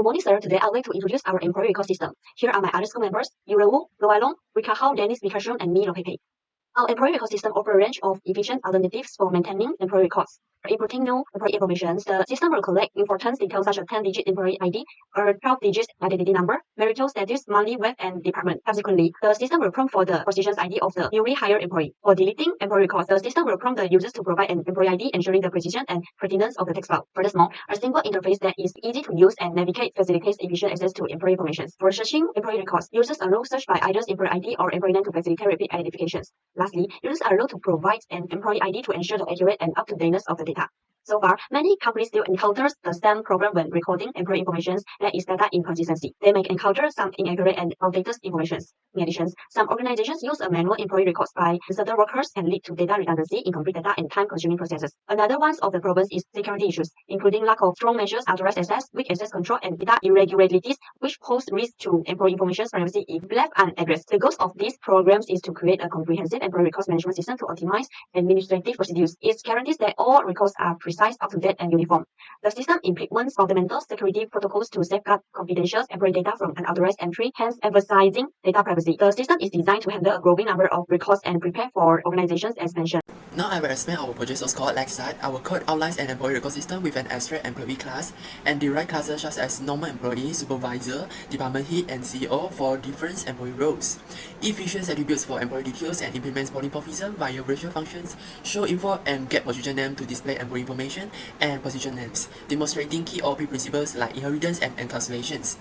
Good morning, sir. Today I'd like to introduce our employee record system. Here are my other school members, YEW REN WU, Long, KHOR, Dennis, Mikashun, and me, Pepe. Our employee record system offers a range of efficient alternatives for maintaining employee records. For inputting new employee information, the system will collect important details such as 10-digit employee ID or 12-digit identity number, marital status, monthly wage, and department. Subsequently, the system will prompt for the position ID of the newly hired employee. For deleting employee records, the system will prompt the users to provide an employee ID, ensuring the precision and pertinence of the text file. Furthermore, a simple interface that is easy to use and navigate facilitates efficient access to employee information. For searching employee records, users are allowed to search by either employee ID or employee name to facilitate rapid identifications. Lastly, users are allowed to provide an employee ID to ensure the accurate and up-to-dateness of the data. So far, many companies still encounter the same problem when recording employee information, that is data inconsistency. They may encounter some inaccurate and outdated information. In addition, some organizations use a manual employee records by certain workers can lead to data redundancy, incomplete data, and time-consuming processes. Another one of the problems is security issues, including lack of strong measures, authorized access, weak access control, and data irregularities, which pose risk to employee information privacy if left unaddressed. The goal of these programs is to create a comprehensive employee records management system to optimize administrative procedures. It guarantees that all records are precise, up-to-date, and uniform. The system implements fundamental security protocols to safeguard confidential employee data from unauthorized entry, hence emphasizing data privacy. The system is designed to handle a growing number of records and prepare for organizations' expansion. Now I will explain our project source code. Like that, our code outlines an employee record system with an abstract employee class and derived classes such as normal employee, supervisor, department head, and CEO for different employee roles. It features attributes for employee details and implements polymorphism via virtual functions, show info and get position name to display employee information and position names, demonstrating key OP principles like inheritance and encapsulations.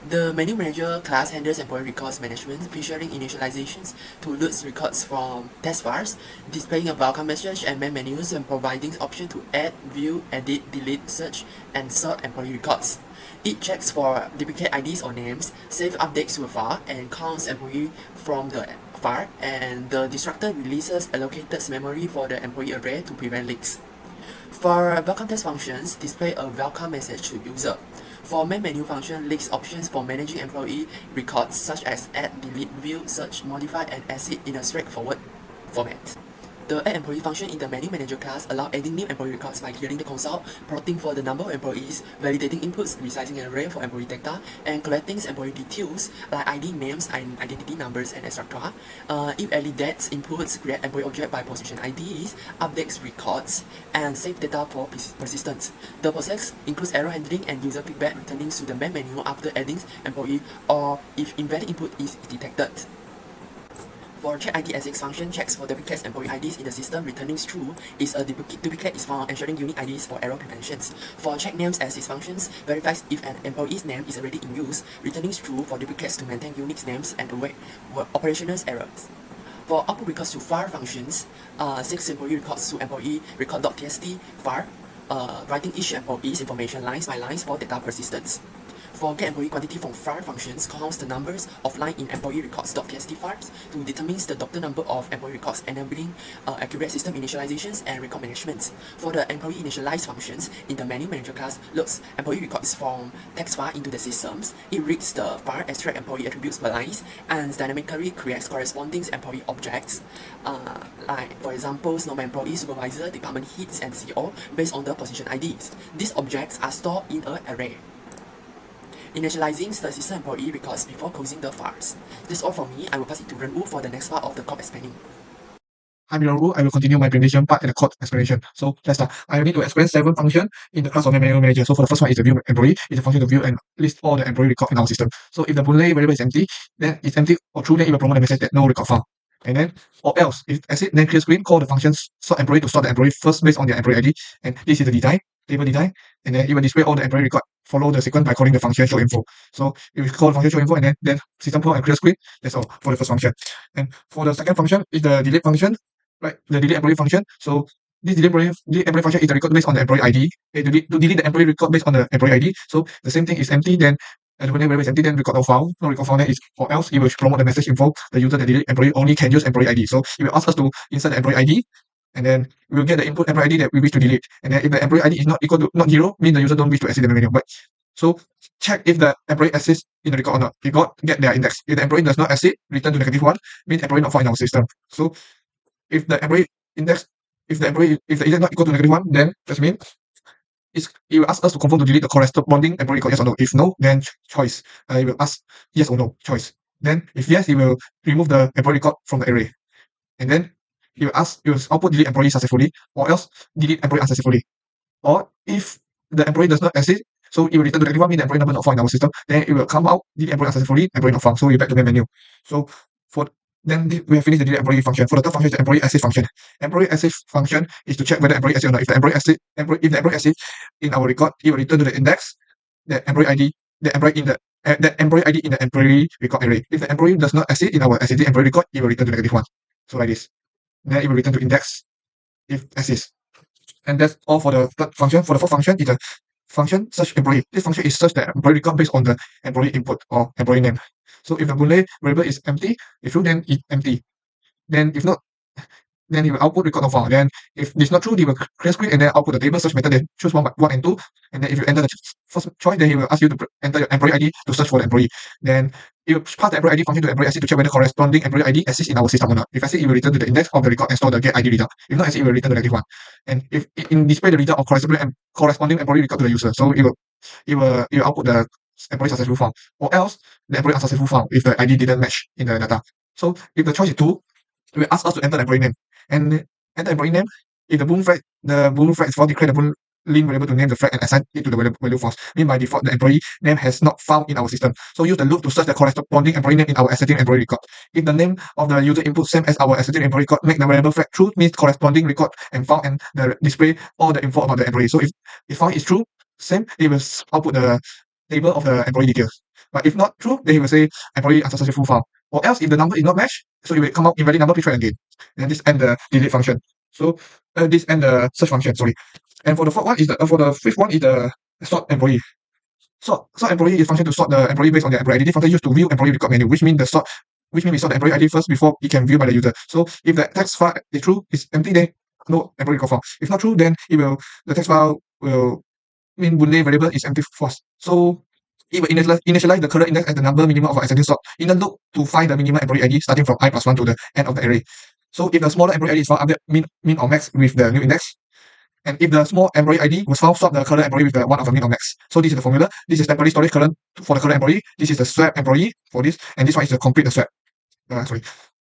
The menu manager class handles employee records management, featuring initializations to load records from test files, displaying a welcome message and main menus, and providing option to add, view, edit, delete, search, and sort employee records. It checks for duplicate IDs or names, save updates to a file, and counts employee from the file, and the destructor releases allocated memory for the employee array to prevent leaks. For welcome test functions, display a welcome message to user. For main menu function, lists options for managing employee records such as add, delete, view, search, modify, and exit in a straightforward format. The add employee function in the menu manager class allows adding new employee records by clearing the console, plotting for the number of employees, validating inputs, resizing an array for employee data, and collecting employee details like ID names and identity numbers and etc. It validates inputs, create employee object by position IDs, updates records, and save data for persistence. The process includes error handling and user feedback returning to the main menu after adding employee or if invalid input is detected. For check ID as function, checks for duplicate employee IDs in the system, returning true is a duplicate is found, ensuring unique IDs for error preventions. For check names as functions, verifies if an employee's name is already in use, returning true for duplicates to maintain unique names and avoid operational errors. For output records to file functions, 6 employee records to employee record.txt file, writing each employee's information lines by lines for data persistence. For get employee quantity from file functions, counts the numbers of lines in employee records.txt files to determine the total number of employee records, enabling accurate system initializations and record management. For the employee initialize functions, in the menu manager class, loads employee records from text file into the systems. It reads the file, extract employee attributes per lines, and dynamically creates corresponding employee objects, like for example, normal employee, supervisor, department heads, and CEO based on the position IDs. These objects are stored in an array. Initializing the system employee records before closing the files. That's all from me. I will pass it to Ren Wu for the next part of the code explaining. I'm Ren Wu. I will continue my presentation part and the code explanation. So let's start. I will need to explain 7 functions in the class of manual manager. So for the first one is the view employee. It's a function to view and list all the employee record in our system. So if the boolean variable is empty, then it's empty or true, then it will promote the message that no record found. And then, or else, if exit, then clear screen, call the function sort employee to sort the employee first based on their employee ID. And this is the design, table design, and then it will display all the employee record. Follow the sequence by calling the function show info. So if we call the function show info and then system call and clear screen, that's all for the first function. And for the second function is the delete function, right? The delete employee function. So this delete employee function is the record based on the employee ID. To delete the employee record based on the employee ID. So the same thing is empty, then the variable is empty, then record no file. No record found, then is or else it will promote the message info. The user that delete employee only can use employee ID. So it will ask us to insert the employee ID, and then we will get the input employee ID that we wish to delete. And then if the employee ID is not equal to not 0, means the user don't wish to exit the menu. But so check if the employee exits in the record or not. We get their index. If the employee does not exit, return to -1, means employee not found in our system. So if the employee index, if the index not equal to -1, then just means it will ask us to confirm to delete the corresponding employee record, yes or no. If no, then choice. It will ask yes or no, choice. Then if yes, it will remove the employee record from the array. And then it will output delete employee successfully, or else delete employee unsuccessfully. Or if the employee does not exist, so it will return to the active one, mean the employee number not found in our system. Then it will come out delete employee unsuccessfully, employee not found. So we're back to main menu. So we have finished the delete employee function. For the third function is the employee exit function. Employee exit function is to check whether employee exit or not. If the employee exit in our record, it will return to the index, the employee ID, the employee in the employee record array. If the employee does not exit in our exiting employee record, it will return to negative one. So like this. Then it will return to index if exists. And that's all for the third function. For the fourth function is the function search employee. This function is search the employee record based on the employee input or employee name. So if the Boolean variable is empty, if true, then it's empty. Then if not, then he will output record not found. Then if it's not true, he will clear screen and then output the table search method, then choose one and two. And then if you enter the first choice, then he will ask you to enter your employee ID to search for the employee. Then you will pass the employee ID function to employee exit to check whether corresponding employee ID exists in our system or not. If exit, it will return to the index of the record and store the get ID result. If not exit, it will return the negative one. And if it display the result of corresponding employee record to the user, so it will output the employee successful found, or else the employee unsuccessful found if the ID didn't match in the data. So if the choice is 2, it will ask us to enter the employee name. And enter employee name, if the bool flag is false, declare the boolean variable to name the flag and assign it to the value false. Mean by default, the employee name has not found in our system. So use the loop to search the corresponding employee name in our exiting employee record. If the name of the user input same as our exiting employee record, make the variable flag true, means corresponding record and found, and the display all the info about the employee. So if found is true, same, it will output the table of the employee details. But if not true, then he will say employee unsuccessful found. Or else if the number is not matched, so it will come out invalid number, please try again. And this end the delete function. So this end the search function, sorry. And for the fourth one is for the fifth one is the sort employee. Sort employee is function to sort the employee based on their employee ID. This function used to view employee record menu, which means we sort the employee ID first before it can view by the user. So if the text file is true, is empty, then no employee record found. If not true, then the text file will mean Boolean variable is empty false. So it will initialize the current index as the number minimum of our ascending sort in the loop to find the minimum employee ID starting from I plus 1 to the end of the array. So if the smaller employee ID is found, update min or max with the new index. And if the small employee ID was found, swap the current employee with the one of the min or max. So this is the formula. This is temporary storage current for the current employee. This is the swap employee for this, and this one is the complete the swap.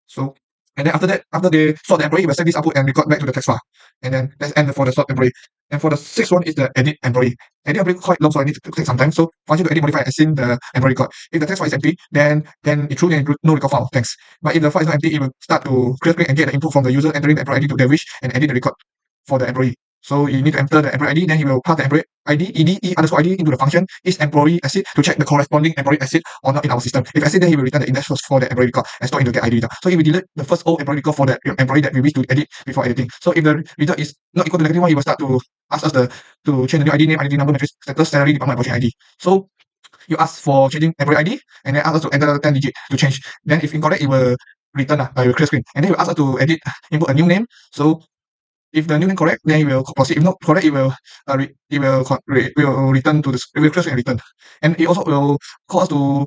So and then after they sort the employee, we'll send this output and record back to the text file. And then let's end for the sort employee. And for the sixth one is the edit employee. Edit employee quite long, so I need to take some time. So function to edit, modify, and assign the employee record. If the text file is empty, then it's true, then no record found. Thanks. But if the file is not empty, it will start to clear screen and get the input from the user entering the employee ID to their wish and edit the record for the employee. So you need to enter the employee ID, then he will pass the employee ID, ed_id into the function is employee exit to check the corresponding employee exit or not in our system. If exit, then he will return the index for the employee record and store into get ID result. So he will delete the first old employee record for the employee that we wish to edit before editing. So if the result is not equal to negative one, he will start to ask us to change the new ID name, identity number, matrix, status, salary, department, and ID. So you ask for changing employee ID and then ask us to enter 10 digit to change. Then if incorrect, it will return it will clear screen. And then he will ask us to input a new name. So if the new name correct, then it will proceed. If not correct, it will return to the clear screen and return. And it also will call us to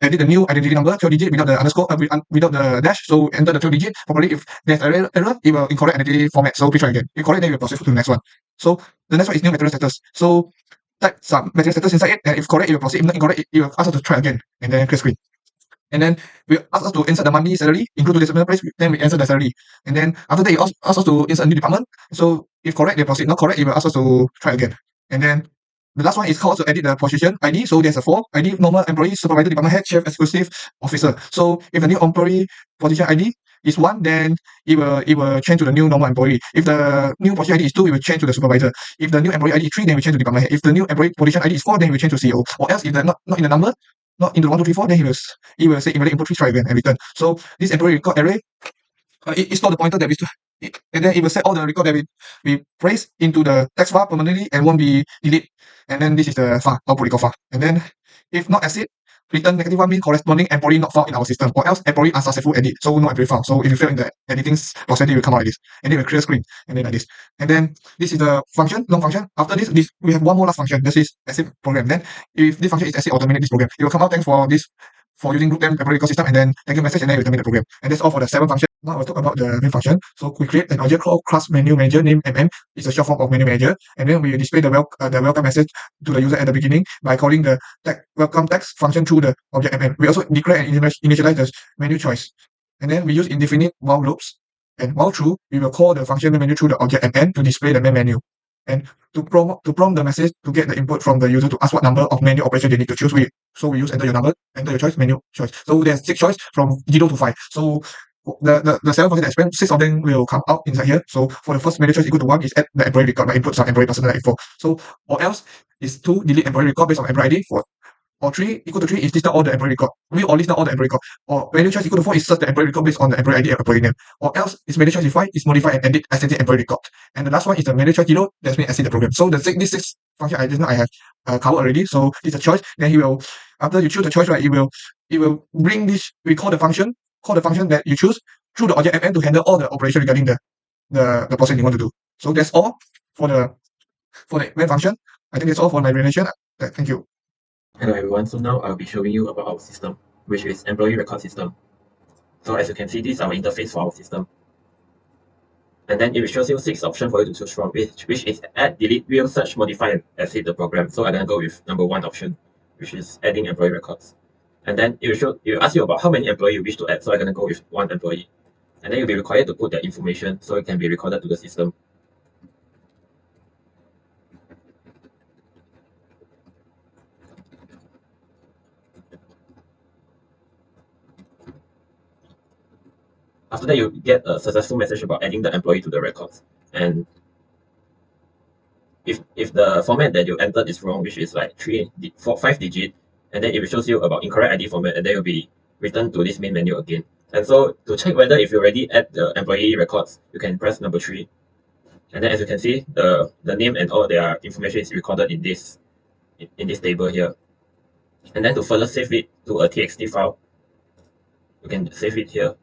edit the new identity number 12 digit without the underscore without the dash. So enter the 12 digit properly. If there's error, it will incorrect identity format. So please try again. If correct, then we will proceed to the next one. So the next one is new material status. So type some material status inside it, and if correct, it will proceed. If not incorrect, it will ask us to try again, and then clear screen. And then we ask us to insert the monthly salary, include the decimal place, then we insert the salary. And then after that, it asks us to insert a new department. So if correct, they proceed. Not correct, it will ask us to try again. And then the last one is how to edit the position ID. So there's a 4 ID, normal employee, supervisor, department head, chef, exclusive, officer. So if the new employee position ID is 1, then it will change to the new normal employee. If the new position ID is 2, it will change to the supervisor. If the new employee ID is 3, then we change to department head. If the new employee position ID is 4, then we change to CEO. Or else if they're not in the number, not into 1, 2, 3, 4, then he will say invalid input, please try again and return. So this employee record array, it stores the pointer that and then it will set all the record that we place into the text file permanently and won't be deleted. And then this is the file, output record file. And then if not exit, return negative 1 means corresponding employee not found in our system, or else employee unsuccessful edit, so no employee found. So if you fail in the editing process, it will come out like this, and then it will clear screen, and then like this. And then this is the function, long function. After this we have one more last function. This is exit program. Then if this function is exit or terminate this program, it will come out thanks for using group them employee record system, and then thank you message, and then it will terminate the program. And that's all for the 7 functions. Now I'll talk about the main function. So we create an object called class menu manager named MM. It's a short form of menu manager, and then we display the welcome message to the user at the beginning by calling the welcome text function through the object MM. We also declare and initialize the menu choice, and then we use indefinite while loops. And while true, we will call the function main menu through the object MM to display the main menu. And to prompt the message to get the input from the user to ask what number of menu operation they need to choose, we use enter your number, enter your choice, menu choice. So there's 6 choice from 0 to 5. So the 7 function explained, 6 of them will come out inside here. So for the first menu choice equal to 1 is add the employee record by input some employee personal info. So or else is 2 delete employee record based on employee ID. Or 3 equal to 3 is list down all the employee record. Or list down all the employee record. Or menu choice equal to 4 is search the employee record based on the employee ID and employee name. Or else is menu choice is 5 is modify and edit extended employee record. And the last one is the menu choice 0, that's mean exit the program. So these 6 function I just now I have covered already. So it's a choice. Then he will, after you choose the choice, right, it will bring this, we call the function that you choose through the object MM to handle all the operation regarding the process you want to do. So that's all for the main function. I think that's all for my explanation. Thank you. Hello everyone, so now I'll be showing you about our system, which is employee record system. So as you can see, this is our interface for our system. And then it shows you 6 options for you to choose from, which is add, delete, view, search, modify, and exit the program. So I'm gonna go with number 1 option, which is adding employee records. And then it will ask you about how many employees you wish to add, so I'm gonna go with 1 employee. And then you'll be required to put that information so it can be recorded to the system. After that, you get a successful message about adding the employee to the records. And if the format that you entered is wrong, which is like 5 digit, and then it shows you about incorrect ID format, and then you'll be returned to this main menu again. And so to check whether if you already add the employee records, you can press number 3. And then as you can see, the name and all their information is recorded in this table here. And then to further save it to a TXT file, you can save it here.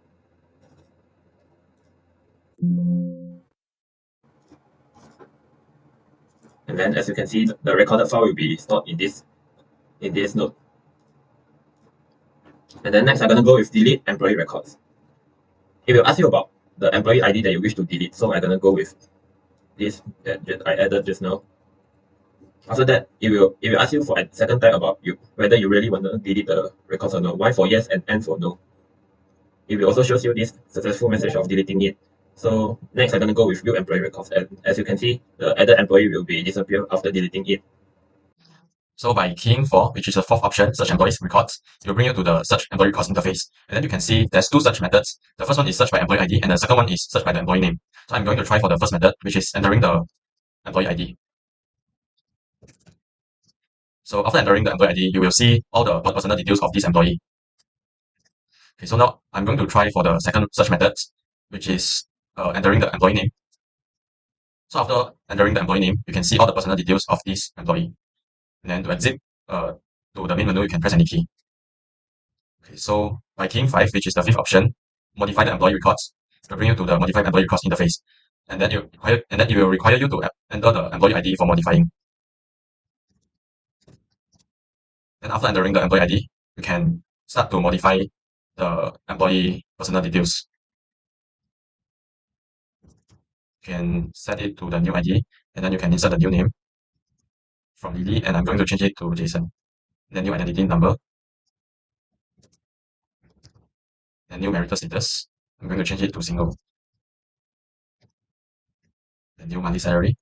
And then as you can see, the recorded file will be stored in this node. And then next I'm gonna go with delete employee records. It will ask you about the employee ID that you wish to delete, so I'm gonna go with this that I added just now. After that, it will ask you for a second time about whether you really want to delete the records or not. Y for yes and N for no. It will also show you this successful message of deleting it. So next I'm gonna go with view employee records, and as you can see, the added employee will be disappear after deleting it. So by keying 4, which is the 4th option, search employees records, it will bring you to the search employee records interface. And then you can see there's 2 search methods. The first one is search by employee ID, and the second one is search by the employee name. So I'm going to try for the first method, which is entering the employee ID. So after entering the employee ID, you will see all the personal details of this employee. Okay, so now I'm going to try for the second search method, which is entering the employee name. So after entering the employee name, you can see all the personal details of this employee. And then to exit to the main menu, you can press any key. Okay, so by keying 5, which is the 5th option, modify the employee records, it will bring you to the modify employee records interface. And then it will require you to enter the employee ID for modifying. Then after entering the employee ID, you can start to modify the employee personal details. You can set it to the new ID, and then you can insert the new name from Lily, and I'm going to change it to Jason. The new identity number, the new marital status, I'm going to change it to single. The new monthly salary,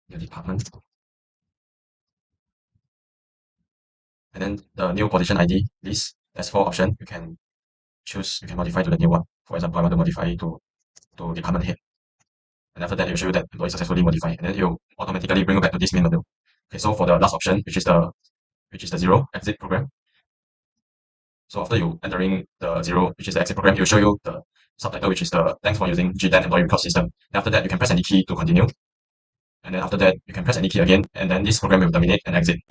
the department, and then the new position ID list. There's 4 options. You can choose, you can modify to the new one. For example, I want to modify to department head. And after that, it will show you that employee successfully modified, and then it will automatically bring you back to this main menu. Okay, so for the last option, which is the 0 exit program. So after you entering the 0, which is the exit program, it will show you the subtitle, which is the thanks for using G10 employee record system. And after that, you can press any key to continue. And then after that, you can press any key again, and then this program will terminate and exit.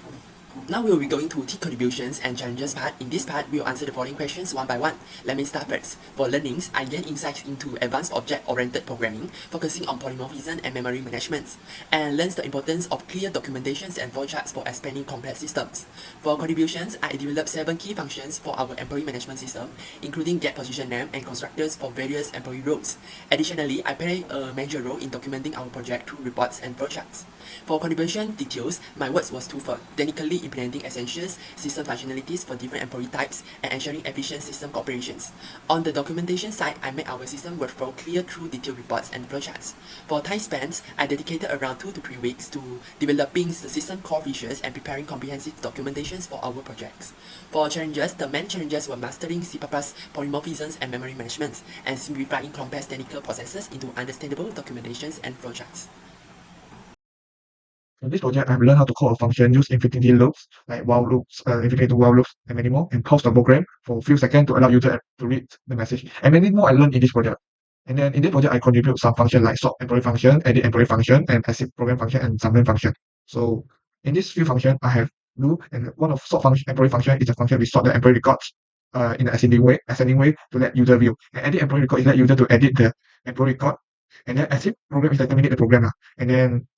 Now we will be going to T contributions and challenges part. In this part, we will answer the following questions one by one. Let me start first. For learnings, I gain insights into advanced object-oriented programming, focusing on polymorphism and memory management, and learns the importance of clear documentations and flowcharts for expanding complex systems. For contributions, I developed 7 key functions for our employee management system, including get position name and constructors for various employee roles. Additionally, I play a major role in documenting our project through reports and flowcharts. For contribution details, my work was twofold: technically implementing essentials system functionalities for different employee types and ensuring efficient system cooperations. On the documentation side, I made our system workflow clear through detailed reports and flowcharts. For time spans, I dedicated around 2 to 3 weeks to developing the system core features and preparing comprehensive documentations for our projects. For challenges, the main challenges were mastering C++ polymorphisms and memory management, and simplifying complex technical processes into understandable documentations and flowcharts. In this project, I've learned how to call a function, use infinity loops, like while loops, infinity while loops, and many more, and pause the program for a few seconds to allow user to read the message. And many more I learned in this project. And then in this project, I contribute some function like sort employee function, edit employee function, and exit program function, and summon function. So in these few functions, I have do, and one of sort function employee function is a function we sort the employee records in an ascending way to let user view. And edit employee record is let user to edit the employee record. And then exit program is like terminate the program. And then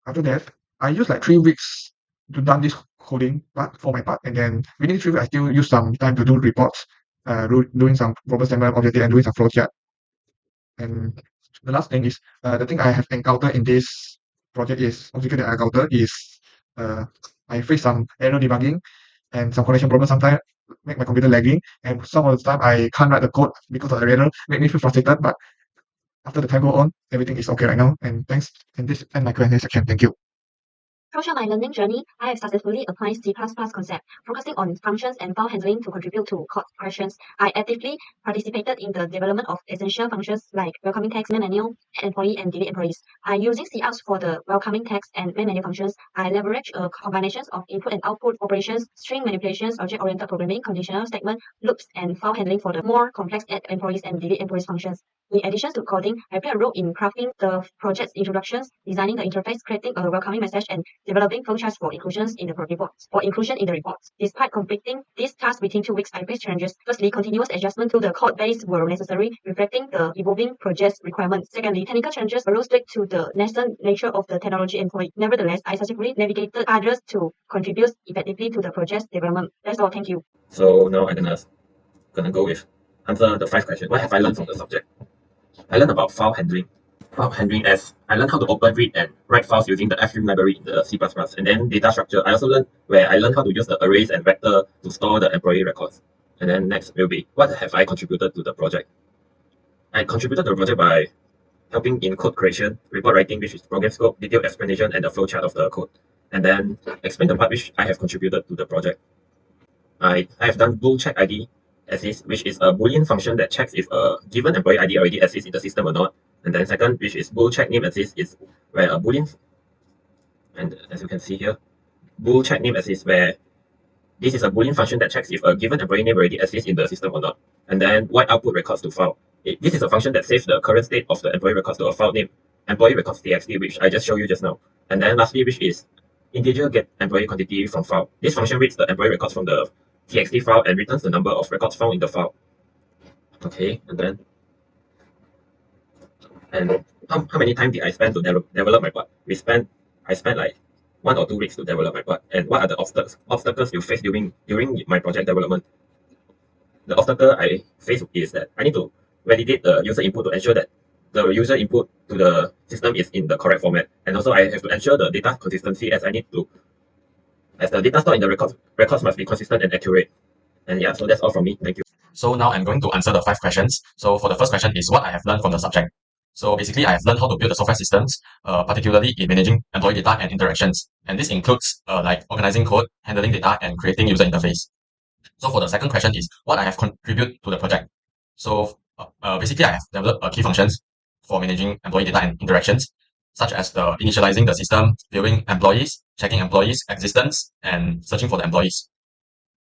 after that, I used like 3 weeks to done this coding part for my part, and then within 3 weeks, I still use some time to do reports, doing some problem statement objective and doing some flowchart. And the last thing is, the thing I have encountered in this project is obstacle that I encountered is I face some error debugging and some connection problems sometimes make my computer lagging, and some of the time I can't write the code because of the error, make me feel frustrated. But after the time go on, everything is okay right now. And thanks. And this ends my Q&A section. Thank you. Throughout my learning journey, I have successfully applied C++ concept, focusing on functions and file handling to contribute to code questions. I actively participated in the development of essential functions like welcoming text, main menu, add employee, and delete employees. I using Couts for the welcoming text and main menu functions. I leverage combinations of input and output operations, string manipulations, object-oriented programming, conditional statement, loops, and file handling for the more complex add employees and delete employees functions. In addition to coding, I play a role in crafting the project's introductions, designing the interface, creating a welcoming message, and developing flowcharts for inclusion in the reports. Despite completing this task within 2 weeks, I faced challenges. Firstly, continuous adjustment to the code base were necessary, reflecting the evolving project's requirements. Secondly, technical challenges arose due to the nascent nature of the technology employed. Nevertheless, I successfully navigated others to contribute effectively to the project's development. That's all. Thank you. So now I'm gonna go with answer the 5 questions. What have I learned from the subject? I learned about file handling. File handling as I learned how to open, read, and write files using the fstring library in the C++. And then data structure, I also learned how to use the arrays and vector to store the employee records. And then next will be, what have I contributed to the project? I contributed to the project by helping in code creation, report writing, which is program scope, detailed explanation, and the flowchart of the code. And then explain the part which I have contributed to the project. I have done bool check ID assist, which is a Boolean function that checks if a given employee ID already exists in the system or not. And then second, which is bool check name assist, is where a Boolean, and as you can see here, bool check name assist, where this is a Boolean function that checks if a given employee name already exists in the system or not. And then white output records to file. This is a function that saves the current state of the employee records to a file name employee records txt, which I just showed you just now. And then lastly, which is integer get employee quantity from file. This function reads the employee records from the txt file and returns the number of records found in the file. Okay, and then how many time did I spend to develop my part? I spent like 1 or 2 weeks to develop my part. And what are the obstacles you face during my project development? The obstacle I face is that I need to validate the user input to ensure that the user input to the system is in the correct format. And also I have to ensure the data consistency, as the data stored in the records must be consistent and accurate. And yeah, so that's all from me. Thank you. So now I'm going to answer the 5 questions. So for the first question is what I have learned from the subject. So basically, I have learned how to build the software systems, particularly in managing employee data and interactions. And this includes like organizing code, handling data, and creating user interface. So for the second question is what I have contributed to the project. So basically, I have developed key functions for managing employee data and interactions, such as the initializing the system, viewing employees, checking employees' existence, and searching for the employees.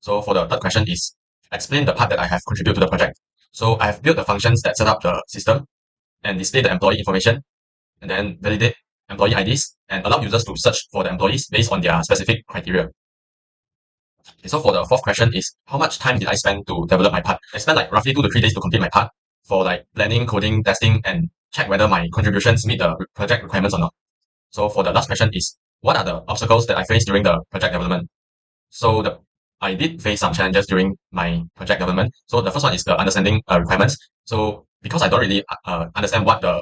So for the third question is explain the part that I have contributed to the project. So I have built the functions that set up the system and display the employee information, and then validate employee IDs and allow users to search for the employees based on their specific criteria. Okay, so for the fourth question is, how much time did I spend to develop my part? I spent like roughly 2 to 3 days to complete my part for like planning, coding, testing, and check whether my contributions meet the project requirements or not. So for the last question is, what are the obstacles that I faced during the project development? So I did face some challenges during my project development. So the first one is the understanding requirements. So because I don't really understand what the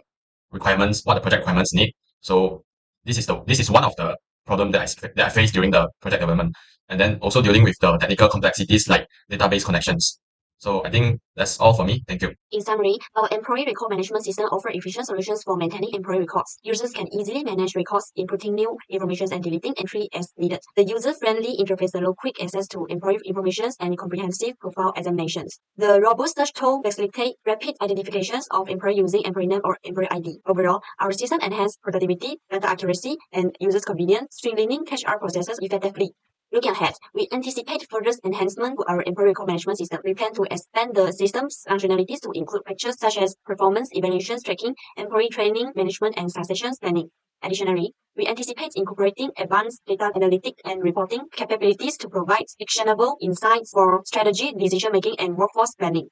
project requirements need. So this is one of the problem that I faced during the project development. And then also dealing with the technical complexities like database connections. So I think that's all for me. Thank you. In summary, our employee record management system offers efficient solutions for maintaining employee records. Users can easily manage records, inputting new information and deleting entry as needed. The user-friendly interface allows quick access to employee information and comprehensive profile examinations. The robust search tool facilitates rapid identifications of employee using employee name or employee ID. Overall, our system enhances productivity, data accuracy, and users' convenience, streamlining KHOR processes effectively. Looking ahead, we anticipate further enhancement to our employee record management system. We plan to expand the system's functionalities to include features such as performance evaluations tracking, employee training management, and succession planning. Additionally, we anticipate incorporating advanced data analytics and reporting capabilities to provide actionable insights for strategy, decision-making, and workforce planning.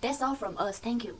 That's all from us. Thank you.